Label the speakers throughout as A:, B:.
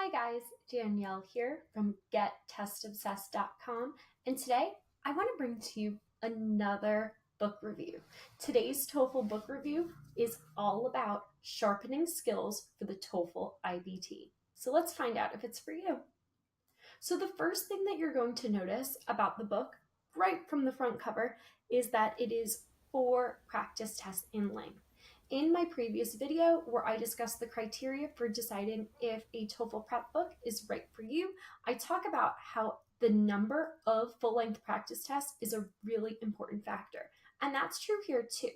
A: Hi guys, Danielle here from GetTestObsessed.com, and today I want to bring to you another book review. Today's TOEFL book review is all about sharpening skills for the TOEFL IBT. So let's find out if it's for you. So the first thing that you're going to notice about the book, right from the front cover, is that it is 4 practice tests in length. In my previous video where I discussed the criteria for deciding if a TOEFL prep book is right for you, I talk about how the number of full-length practice tests is a really important factor. And that's true here too.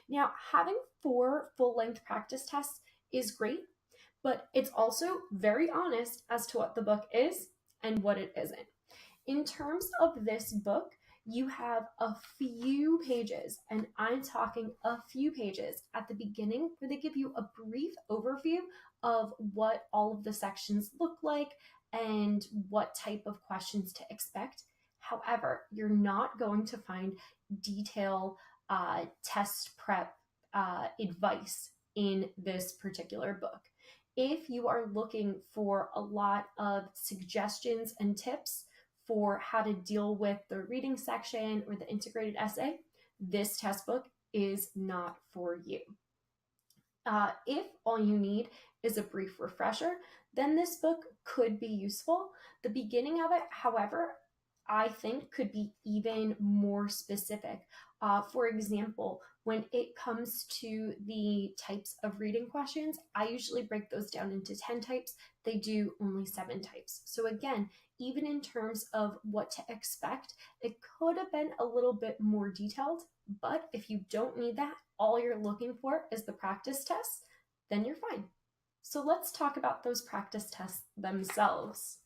A: Now, having 4 full-length practice tests is great, but it's also very honest as to what the book is and what it isn't. In terms of this book, you have a few pages, and I'm talking a few pages at the beginning where they give you a brief overview of what all of the sections look like and what type of questions to expect. However, you're not going to find detailed test prep advice in this particular book. If you are looking for a lot of suggestions and tips for how to deal with the reading section or the integrated essay, this test book is not for you. If all you need is a brief refresher, then this book could be useful. The beginning of it, however, I think could be even more specific. For example, when it comes to the types of reading questions, I usually break those down into 10 types. They do only 7 types. So again, even in terms of what to expect, it could have been a little bit more detailed, but if you don't need that, all you're looking for is the practice tests, then you're fine. So let's talk about those practice tests themselves.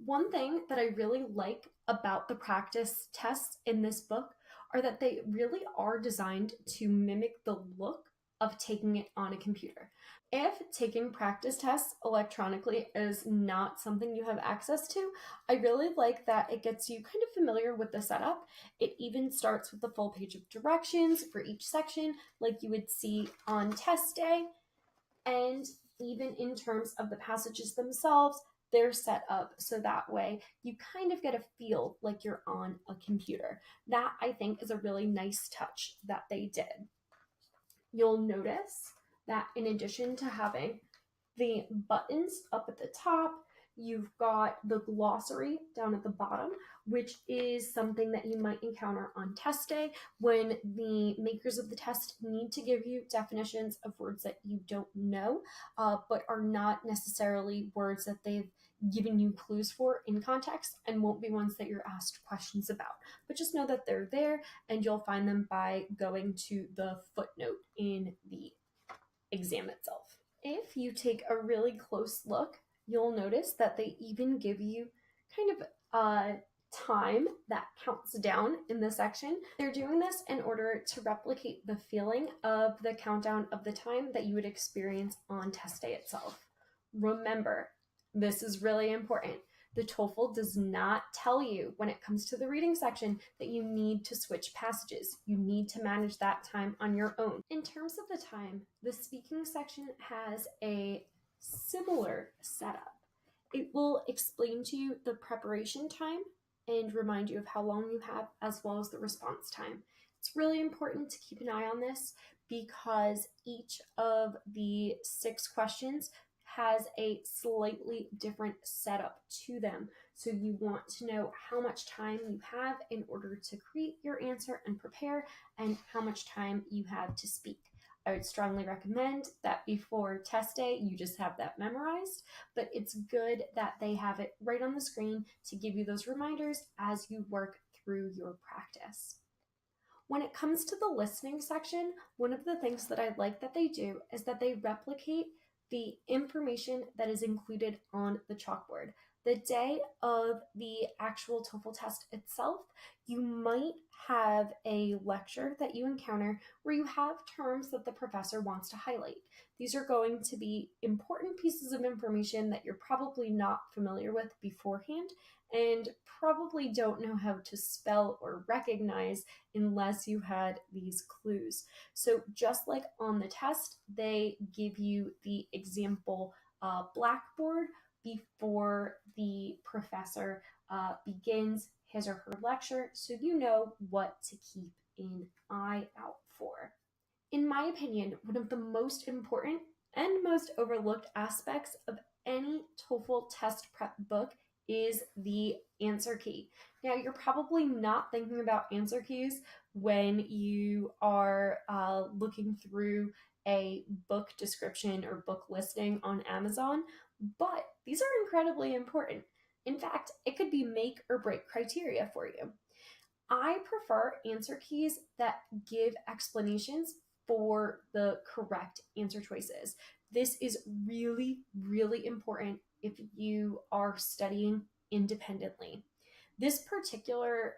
A: One thing that I really like about the practice tests in this book are that they really are designed to mimic the look of taking it on a computer. If taking practice tests electronically is not something you have access to, I really like that it gets you kind of familiar with the setup. It even starts with the full page of directions for each section, like you would see on test day. And even in terms of the passages themselves, they're set up so that way you kind of get a feel like you're on a computer. That, I think, is a really nice touch that they did. You'll notice that in addition to having the buttons up at the top, you've got the glossary down at the bottom, which is something that you might encounter on test day when the makers of the test need to give you definitions of words that you don't know, but are not necessarily words that they've given you clues for in context and won't be ones that you're asked questions about. But just know that they're there, and you'll find them by going to the footnote in the exam itself. If you take a really close look, you'll notice that they even give you kind of a time that counts down in the section. They're doing this in order to replicate the feeling of the countdown of the time that you would experience on test day itself. Remember, this is really important. The TOEFL does not tell you when it comes to the reading section that you need to switch passages. You need to manage that time on your own. In terms of the time, the speaking section has a similar setup. It will explain to you the preparation time and remind you of how long you have, as well as the response time. It's really important to keep an eye on this because each of the 6 questions has a slightly different setup to them. So you want to know how much time you have in order to create your answer and prepare, and how much time you have to speak. I would strongly recommend that before test day, you just have that memorized, but it's good that they have it right on the screen to give you those reminders as you work through your practice. When it comes to the listening section, one of the things that I like that they do is that they replicate the information that is included on the chalkboard. The day of the actual TOEFL test itself, you might have a lecture that you encounter where you have terms that the professor wants to highlight. These are going to be important pieces of information that you're probably not familiar with beforehand and probably don't know how to spell or recognize unless you had these clues. So just like on the test, they give you the example Blackboard before the professor begins his or her lecture, so you know what to keep an eye out for. In my opinion, one of the most important and most overlooked aspects of any TOEFL test prep book is the answer key. Now, you're probably not thinking about answer keys when you are looking through a book description or book listing on Amazon, but these are incredibly important. In fact, it could be make or break criteria for you. I prefer answer keys that give explanations for the correct answer choices. This is really, really important if you are studying independently. This particular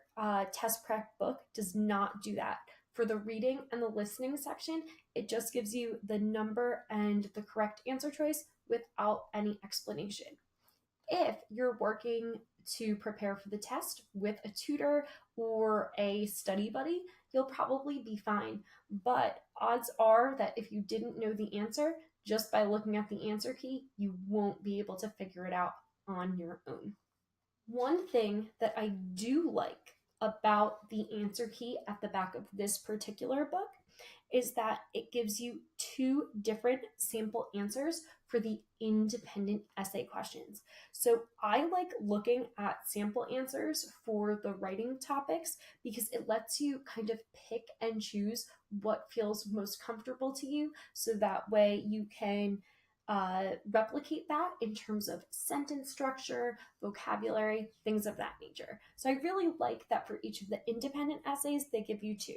A: test prep book does not do that. For the reading and the listening section, it just gives you the number and the correct answer choice without any explanation. If you're working to prepare for the test with a tutor or a study buddy, you'll probably be fine. But odds are that if you didn't know the answer, just by looking at the answer key, you won't be able to figure it out on your own. One thing that I do like about the answer key at the back of this particular book is that it gives you 2 different sample answers for the independent essay questions. So I like looking at sample answers for the writing topics because it lets you kind of pick and choose what feels most comfortable to you, so that way you can replicate that in terms of sentence structure, vocabulary, things of that nature. So I really like that for each of the independent essays, they give you 2.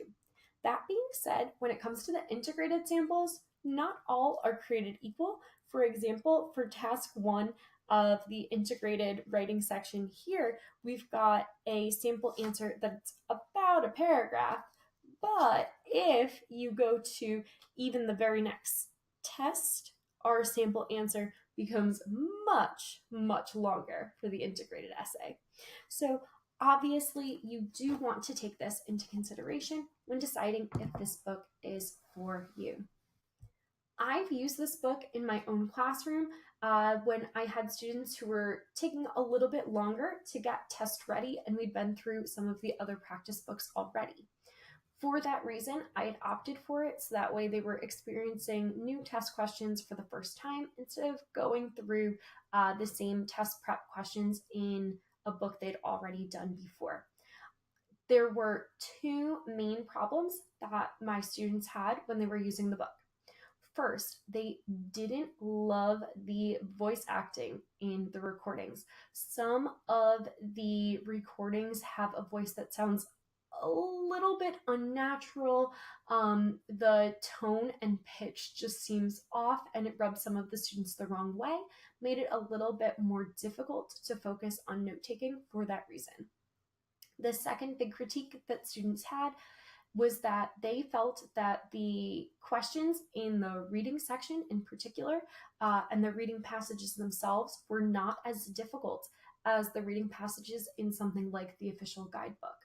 A: That being said, when it comes to the integrated samples, not all are created equal. For example, for task 1 of the integrated writing section here, we've got a sample answer that's about a paragraph. But if you go to even the very next test, our sample answer becomes much, much longer for the integrated essay. So obviously, you do want to take this into consideration when deciding if this book is for you. I've used this book in my own classroom when I had students who were taking a little bit longer to get test ready, and we'd been through some of the other practice books already. For that reason, I had opted for it, so that way they were experiencing new test questions for the first time instead of going through the same test prep questions in a book they'd already done before. There were 2 main problems that my students had when they were using the book. First, they didn't love the voice acting in the recordings. Some of the recordings have a voice that sounds a little bit unnatural. The tone and pitch just seems off, and it rubbed some of the students the wrong way, made it a little bit more difficult to focus on note-taking for that reason. The second big critique that students had was that they felt that the questions in the reading section in particular and the reading passages themselves were not as difficult as the reading passages in something like the official guidebook.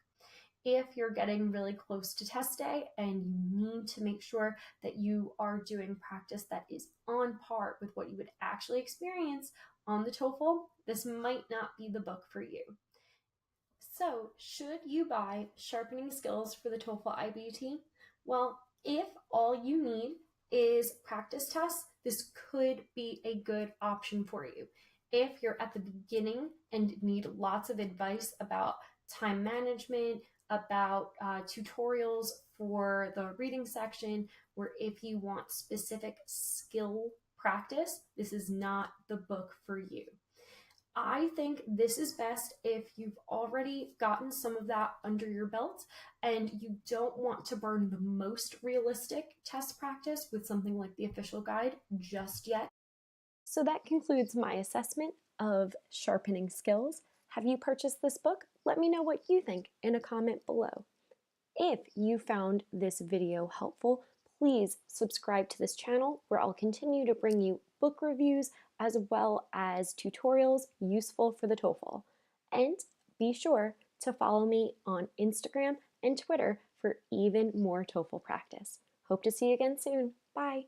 A: If you're getting really close to test day and you need to make sure that you are doing practice that is on par with what you would actually experience on the TOEFL, this might not be the book for you. So, should you buy Sharpening Skills for the TOEFL IBT? Well, if all you need is practice tests, this could be a good option for you. If you're at the beginning and need lots of advice about time management, about tutorials for the reading section, or if you want specific skill practice, this is not the book for you. I think this is best if you've already gotten some of that under your belt and you don't want to burn the most realistic test practice with something like the official guide just yet. So that concludes my assessment of Sharpening Skills. Have you purchased this book? Let me know what you think in a comment below. If you found this video helpful, please subscribe to this channel where I'll continue to bring you book reviews as well as tutorials useful for the TOEFL. And be sure to follow me on Instagram and Twitter for even more TOEFL practice. Hope to see you again soon. Bye.